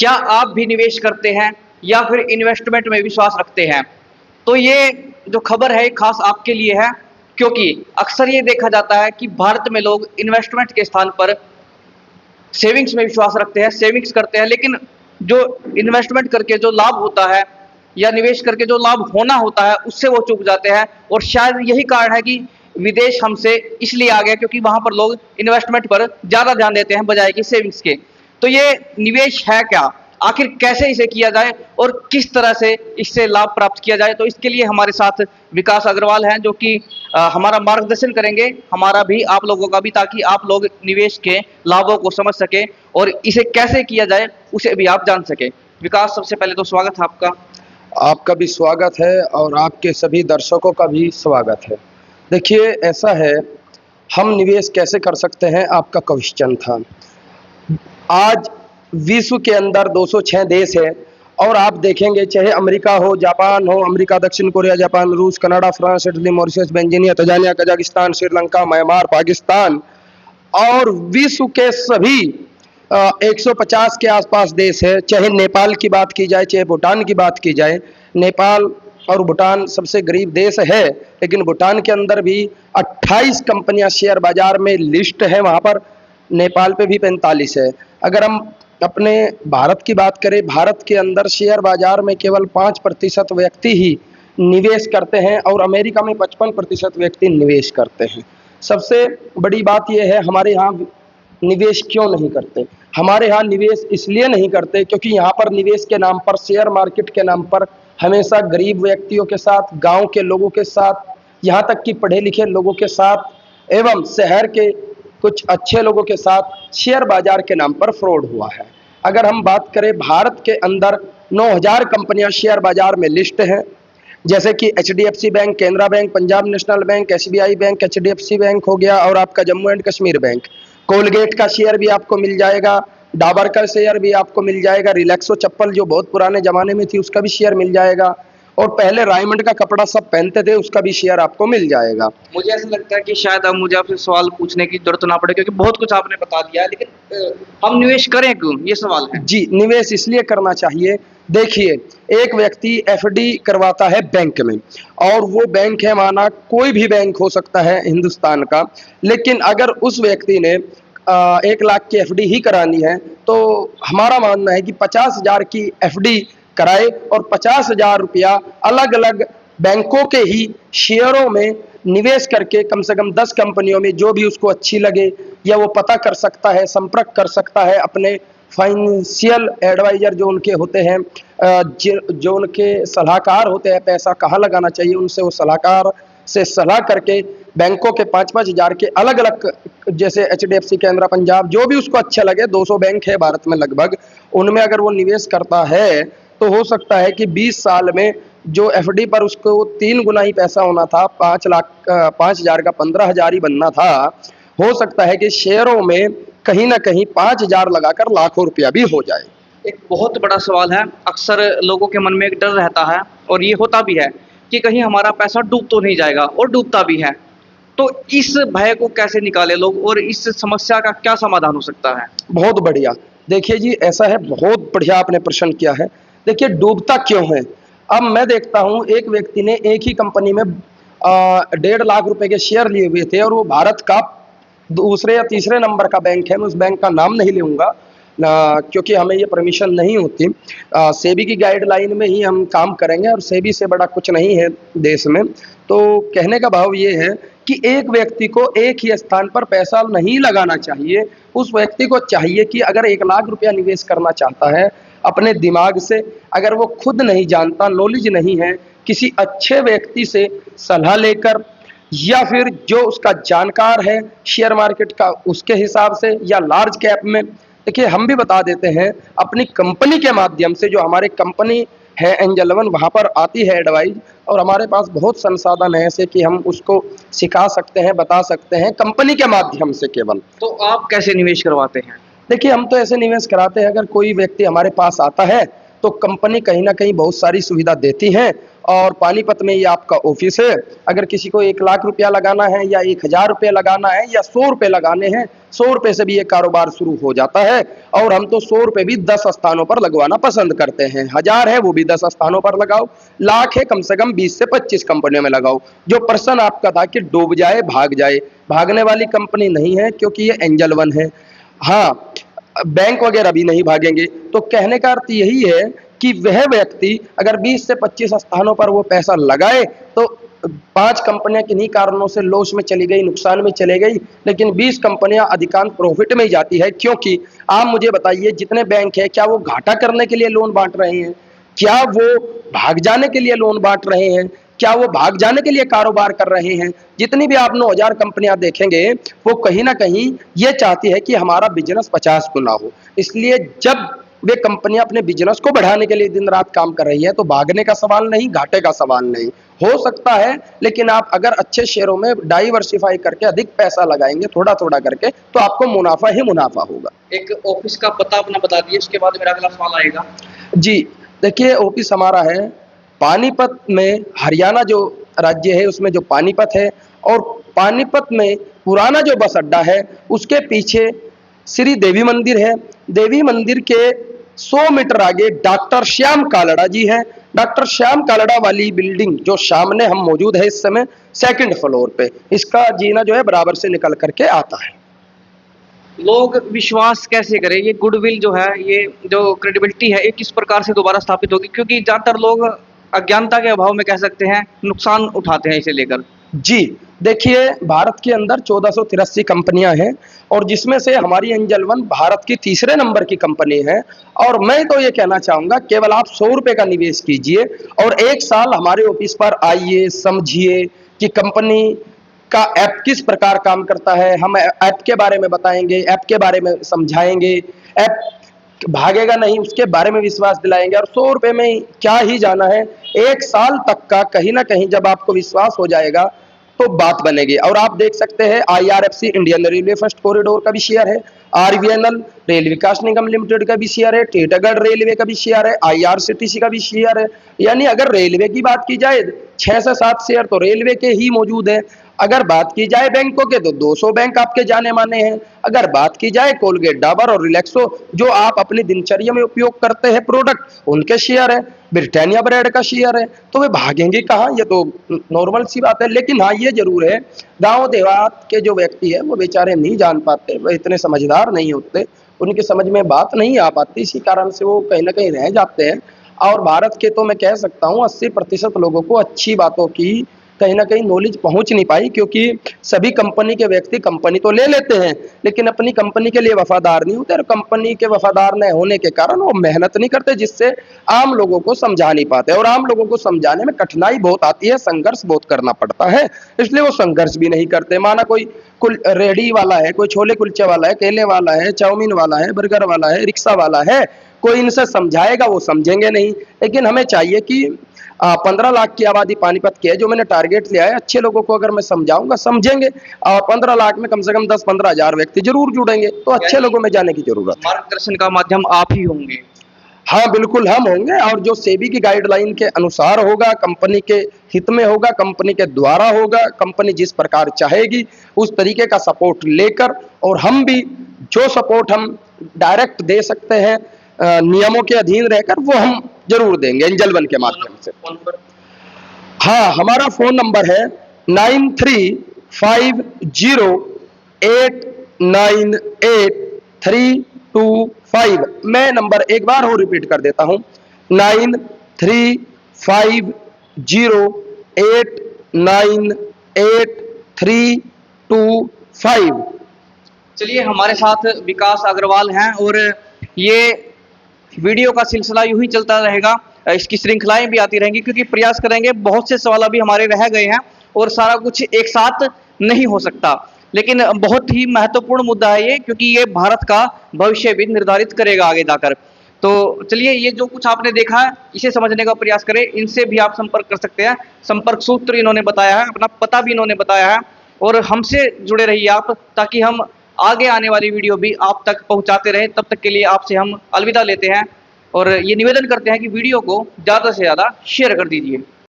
क्या आप भी निवेश करते हैं या फिर इन्वेस्टमेंट में विश्वास रखते हैं? तो ये जो खबर है खास आपके लिए है, क्योंकि अक्सर ये देखा जाता है कि भारत में लोग इन्वेस्टमेंट के स्थान पर सेविंग्स में विश्वास रखते हैं, सेविंग्स करते हैं, लेकिन जो इन्वेस्टमेंट करके जो लाभ होता है या निवेश करके जो लाभ होना होता है उससे वो चूक जाते हैं। और शायद यही कारण है कि विदेश हमसे इसलिए आ गया, क्योंकि वहां पर लोग इन्वेस्टमेंट पर ज्यादा ध्यान देते हैं बजाय कि सेविंग्स के। तो ये निवेश है क्या, आखिर कैसे इसे किया जाए और किस तरह से इससे लाभ प्राप्त किया जाए, तो इसके लिए हमारे साथ विकास अग्रवाल हैं जो कि हमारा मार्गदर्शन करेंगे, हमारा भी आप लोगों का भी, ताकि आप लोग निवेश के लाभों को समझ सके और इसे कैसे किया जाए उसे भी आप जान सके। विकास, सबसे पहले तो स्वागत है आपका। आपका भी स्वागत है और आपके सभी दर्शकों का भी स्वागत है। देखिए, ऐसा है, हम निवेश कैसे कर सकते हैं, आपका क्वेश्चन था। आज विश्व के अंदर 206 देश है और आप देखेंगे चाहे अमेरिका हो, जापान हो, अमेरिका, दक्षिण कोरिया, जापान, रूस, कनाडा, फ्रांस, इटली, मॉरिशस, बेंजीनिया, Tanzania, Kazakhstan, Sri Lanka, Myanmar, Pakistan और विश्व के सभी 150 के आसपास देश है। चाहे नेपाल की बात की जाए, चाहे भूटान की बात की जाए, नेपाल और भूटान सबसे गरीब देश है, लेकिन भूटान के अंदर भी 28 कंपनियां शेयर बाजार में लिस्ट है, वहां पर नेपाल पे भी 45 है। अगर हम अपने भारत की बात करें, भारत के अंदर शेयर बाजार में केवल 5% व्यक्ति ही निवेश करते हैं और अमेरिका में 55% व्यक्ति निवेश करते हैं। सबसे बड़ी बात यह है, हमारे यहाँ निवेश क्यों नहीं करते? हमारे यहाँ निवेश इसलिए नहीं करते क्योंकि यहाँ पर निवेश के नाम पर, शेयर मार्केट के नाम पर हमेशा गरीब व्यक्तियों के साथ, गांव के लोगों के साथ, यहाँ तक कि पढ़े लिखे लोगों के साथ एवं शहर के कुछ अच्छे लोगों के साथ शेयर बाजार के नाम पर फ्रॉड हुआ है। अगर हम बात करें, भारत के अंदर 9000 कंपनियां शेयर बाजार में लिस्ट हैं, जैसे कि HDFC bank, Canara bank, Punjab national bank, SBI bank, HDFC bank हो गया और आपका Jammu and Kashmir bank. Colgate का शेयर भी आपको मिल जाएगा, डाबर का शेयर भी आपको मिल जाएगा, रिलैक्सो चप्पल जो बहुत पुराने ज़माने में थी उसका भी शेयर मिल जाएगा, और पहले रायमंड का कपड़ा सब पहनते थे उसका भी शेयर आपको मिल जाएगा। मुझे ऐसा लगता है कि शायद अब मुझे आपसे सवाल पूछने की जरूरत ना पड़े, क्योंकि बहुत कुछ आपने बता दिया है, लेकिन हम निवेश करें क्यों, ये सवाल है। जी, निवेश इसलिए करना चाहिए। देखिए, एक व्यक्ति FD करवाता है बैंक में, और वो बैंक है, माना कोई भी बैंक हो सकता है हिंदुस्तान का, लेकिन अगर उस व्यक्ति ने 1 लाख की FD ही करानी है तो हमारा मानना है कि 50,000 की FD कराए और 50,000 रुपया अलग अलग बैंकों के ही शेयरों में निवेश करके कम से कम 10 कंपनियों में जो भी उसको अच्छी लगे, या वो पता कर सकता है, संपर्क कर सकता है अपने फाइनेंशियल एडवाइजर जो उनके होते हैं, जो उनके सलाहकार होते हैं, पैसा कहाँ लगाना चाहिए, उनसे वो सलाहकार से सलाह करके बैंकों के 5-5 हज़ार के अलग अलग, जैसे HDFC, केनरा, पंजाब, जो भी उसको अच्छा लगे, 200 बैंक है भारत में लगभग, उनमें अगर वो निवेश करता है तो हो सकता है कि 20 साल में जो FD पर उसको 3 गुना ही पैसा होना था, 5,000 का 15,000 ही बनना था, हो सकता है कि शेयरों में कहीं ना कहीं 5,000 लगाकर लाखों रुपया भी हो जाए। एक बहुत बड़ा सवाल है, अक्सर लोगों के मन में एक डर रहता है और ये होता भी है कि कहीं हमारा पैसा डूब तो नहीं जाएगा, और डूबता भी है। तो इस भय को कैसे निकाले लोग और इस समस्या का क्या समाधान हो सकता है? बहुत बढ़िया। देखिए जी, ऐसा है, बहुत बढ़िया आपने प्रश्न किया है। देखिए, डूबता क्यों है? अब मैं देखता हूँ, एक व्यक्ति ने एक ही कंपनी में 1.5 लाख रुपए के शेयर लिए हुए थे, और वो भारत का दूसरे या तीसरे नंबर का बैंक है, मैं उस बैंक का नाम नहीं लूँगा क्योंकि हमें ये परमिशन नहीं होती। सेबी की गाइडलाइन में ही हम काम करेंगे और सेबी से बड़ा कुछ नहीं है देश में। तो कहने का भाव ये है कि एक व्यक्ति को एक ही स्थान पर पैसा नहीं लगाना चाहिए। उस व्यक्ति को चाहिए कि अगर 1 लाख रुपया निवेश करना चाहता है, अपने दिमाग से, अगर वो खुद नहीं जानता, नॉलेज नहीं है, किसी अच्छे व्यक्ति से सलाह लेकर, या फिर जो उसका जानकार है शेयर मार्केट का उसके हिसाब से, या लार्ज कैप में। देखिए, हम भी बता देते हैं अपनी कंपनी के माध्यम से, जो हमारे कंपनी है एंजल वन, वहाँ पर आती है एडवाइस, और हमारे पास बहुत संसाधन है ऐसे कि हम उसको सिखा सकते हैं, बता सकते हैं कंपनी के माध्यम से केवल। तो आप कैसे निवेश करवाते हैं? देखिए, हम तो ऐसे निवेश कराते हैं, अगर कोई व्यक्ति हमारे पास आता है तो कंपनी कहीं ना कहीं बहुत सारी सुविधा देती है, और पानीपत में ये आपका ऑफिस है। अगर किसी को 1 लाख रुपया लगाना है या 1,000 रुपये लगाना है या 100 रुपये लगाने हैं, 100 रुपये से भी ये कारोबार शुरू हो जाता है। और हम तो 100 रुपये भी 10 स्थानों पर लगवाना पसंद करते हैं। 1,000 है वो भी 10 स्थानों पर लगाओ, लाख है कम से कम 20 से 25 कंपनियों में लगाओ। जो पर्सन आपका था कि डूब जाए भाग जाए, भागने वाली कंपनी नहीं है, क्योंकि ये एंजल वन है। हाँ, बैंक वगैरह भी नहीं भागेंगे। तो कहने का अर्थ यही है कि वह व्यक्ति अगर 20 से 25 स्थानों पर वो पैसा लगाए तो 5 कंपनियां किन्हीं कारणों से लॉस में चली गई, नुकसान में चली गई, लेकिन 20 कंपनियां अधिकांश प्रॉफिट में ही जाती है। क्योंकि आप मुझे बताइए, जितने बैंक है क्या वो घाटा करने के लिए लोन बांट रहे हैं? क्या वो भाग जाने के लिए लोन बांट रहे हैं? क्या वो भाग जाने के लिए कारोबार कर रहे हैं? जितनी भी आप 9,000 कंपनियां देखेंगे, वो कहीं ना कहीं ये चाहती है कि हमारा बिजनेस 50 गुना हो। इसलिए जब वे कंपनियां अपने बिजनेस को बढ़ाने के लिए दिन रात काम कर रही है, तो भागने का सवाल नहीं, घाटे का सवाल नहीं। हो सकता है, लेकिन आप अगर अच्छे शेयरों में डाइवर्सिफाई करके अधिक पैसा लगाएंगे थोड़ा थोड़ा करके, तो आपको मुनाफा ही मुनाफा होगा। एक ऑफिस का पता अपना बता दिए, उसके बाद मेरा अगला सवाल आएगा। जी देखिए, ऑफिस हमारा है पानीपत में, हरियाणा जो राज्य है उसमें जो पानीपत है, और पानीपत में पुराना जो बस अड्डा है उसके पीछे श्री देवी मंदिर है। देवी मंदिर के 100 मीटर आगे डॉक्टर श्याम कालड़ा जी हैं। डॉक्टर श्याम कालड़ा वाली बिल्डिंग जो सामने हम मौजूद है इस समय, 2nd फ्लोर पे, इसका जीना जो है बराबर से निकल करके आता है। लोग विश्वास कैसे करें? ये गुडविल जो है, ये जो क्रेडिबिलिटी है, ये किस प्रकार से दोबारा स्थापित होगी? क्योंकि ज़्यादातर लोग अज्ञानता के अभाव में कह सकते हैं नुकसान उठाते हैं इसे लेकर। जी देखिए, भारत के अंदर 1483 कंपनियां हैं, और जिसमें से हमारी एंजल वन भारत की 3रे नंबर की कंपनी है। और मैं तो ये कहना चाहूँगा, केवल आप 100 रुपये का निवेश कीजिए और 1 साल हमारे ऑफिस पर आइए, समझिए कि कंपनी का ऐप किस प्रकार काम करता है। हम ऐप के बारे में बताएंगे, ऐप के बारे में समझाएंगे, ऐप भागेगा नहीं उसके बारे में विश्वास दिलाएंगे। और 100 रुपये में क्या ही जाना है, 1 साल तक का कहीं ना कहीं जब आपको विश्वास हो जाएगा तो बात बनेगी। और आप देख सकते हैं IRFC Indian railway first corridor का भी शेयर है, RVNL रेल विकास निगम लिमिटेड का भी शेयर है, टीटागढ़ रेलवे का भी शेयर है, IRCTC का भी शेयर है। यानी अगर रेलवे की बात की जाए 6 से 7 शेयर तो रेलवे के ही मौजूद है। अगर बात की जाए बैंकों के तो 200 बैंक आपके जाने माने हैं। अगर बात की जाए कोलगेट, डाबर और रिलैक्सो जो आप अपनी दिनचर्या में उपयोग करते हैं प्रोडक्ट, उनके शेयर है। ब्रिटानिया ब्रेड का शेयर है। तो वे भागेंगे कहाँ, ये तो नॉर्मल सी बात है। लेकिन हाँ, ये जरूर है, गांव देहात के जो व्यक्ति है वो बेचारे नहीं जान पाते, वो इतने समझदार नहीं होते, उनकी समझ में बात नहीं आ पाती, इसी कारण से वो कहीं ना कहीं रह जाते हैं। और भारत के तो मैं कह सकता हूँ 80% लोगों को अच्छी बातों की कहीं ना कहीं नॉलेज पहुंच नहीं पाई, क्योंकि सभी कंपनी के व्यक्ति कंपनी तो ले लेते हैं लेकिन अपनी कंपनी के लिए वफादार नहीं होते, और कंपनी के वफादार न होने के कारण वो मेहनत नहीं करते, जिससे आम लोगों को समझा नहीं पाते। और आम लोगों को समझाने में कठिनाई बहुत आती है, संघर्ष बहुत करना पड़ता है, इसलिए वो संघर्ष भी नहीं करते। माना कोई रेडी वाला है, कोई छोले कुलचे वाला है, केले वाला है, चाउमीन वाला है, बर्गर वाला है, रिक्शा वाला है, कोई इनसे समझाएगा वो समझेंगे नहीं। लेकिन हमें चाहिए कि 15 लाख की आबादी पानीपत की है, जो मैंने टारगेट लिया है, अच्छे लोगों को अगर मैं समझाऊंगा समझेंगे, और 15 लाख में कम से कम 10-15 हज़ार व्यक्ति जरूर जुड़ेंगे, तो अच्छे लोगों में जाने की जरूरत है। मार्गदर्शन का माध्यम आप ही होंगे। हाँ बिल्कुल हम होंगे, और जो सेबी की गाइडलाइन के अनुसार होगा, कंपनी के हित में होगा, कंपनी के द्वारा होगा, कंपनी जिस प्रकार चाहेगी उस तरीके का सपोर्ट लेकर, और हम भी जो सपोर्ट हम डायरेक्ट दे सकते हैं नियमों के अधीन रहकर, वो हम जरूर देंगे एंजल वन के माध्यम से। हाँ, हमारा फोन नंबर है 9350898325। मैं नंबर एक बार और रिपीट कर देता हूं, 9350898325। चलिए, हमारे साथ विकास अग्रवाल हैं, और ये वीडियो का सिलसिला यूं ही चलता रहेगा, इसकी श्रृंखलाएं भी आती रहेंगी, क्योंकि प्रयास करेंगे। बहुत से सवाल अभी हमारे रह गए हैं और सारा कुछ एक साथ नहीं हो सकता, लेकिन बहुत ही महत्वपूर्ण मुद्दा है ये, क्योंकि ये भारत का भविष्य भी निर्धारित करेगा आगे जाकर। तो चलिए, ये जो कुछ आपने देखा है इसे समझने का प्रयास करें। इनसे भी आप संपर्क कर सकते हैं, संपर्क सूत्र इन्होंने बताया है, अपना पता भी इन्होंने बताया है, और हमसे जुड़े रहिए आप, ताकि हम आगे आने वाली वीडियो भी आप तक पहुंचाते रहें। तब तक के लिए आपसे हम अलविदा लेते हैं, और ये निवेदन करते हैं कि वीडियो को ज़्यादा से ज़्यादा शेयर कर दीजिए।